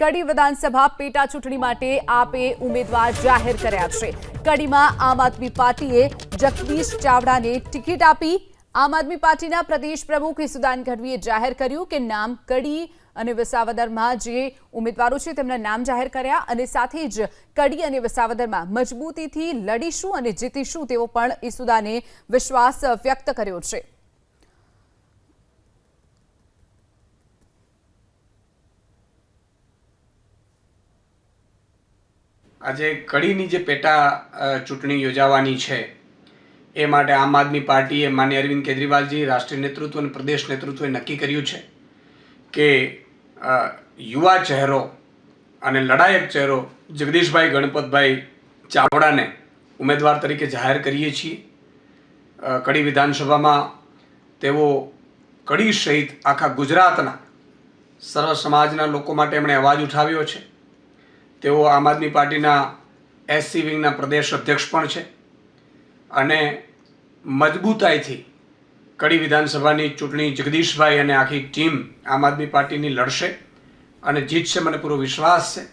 કડી વિધાનસભા પેટા ચૂંટણી માટે આપે ઉમેદવાર જાહેર કર્યા છે। કડીમાં આમ આદમી પાર્ટીએ જગદીશ ચાવડાને ટિકિટ આપી। આમ આદમી પાર્ટીના પ્રદેશ પ્રમુખ ઈસુદાન ગઢવીએ જાહેર કર્યું કે નામ કડી અને વિસાવદરમાં જે ઉમેદવારો છે તેમના નામ જાહેર કર્યા અને સાથે જ કડી અને વિસાવદરમાં મજબૂતીથી લડીશું અને જીતીશું તેવો પણ ઈસુદાને વિશ્વાસ વ્યક્ત કર્યો છે। આજે કડીની જે પેટા ચૂંટણી યોજાવાની છે એ માટે આમ આદમી પાર્ટીએ માનનીય અરવિંદ કેજરીવાલજી રાષ્ટ્રીય નેતૃત્વ અને પ્રદેશ નેતૃત્વએ નક્કી કર્યું છે કે યુવા ચહેરો અને લડાયક ચહેરો જગદીશભાઈ ગણપતભાઈ ચાવડાને ઉમેદવાર તરીકે જાહેર કરીએ છીએ। કડી વિધાનસભામાં તેઓ કડી સહિત આખા ગુજરાતના સર્વ સમાજના લોકો માટે એમણે અવાજ ઉઠાવ્યો છે। તેઓ આમ આદમી પાર્ટીના એસસી વિંગના પ્રદેશ અધ્યક્ષ પણ છે અને મજબૂતાઈથી કડી વિધાનસભાની ચૂંટણી જગદીશભાઈ અને આખી ટીમ આમ આદમી પાર્ટીની લડશે અને જીતશે, મને પૂરો વિશ્વાસ છે।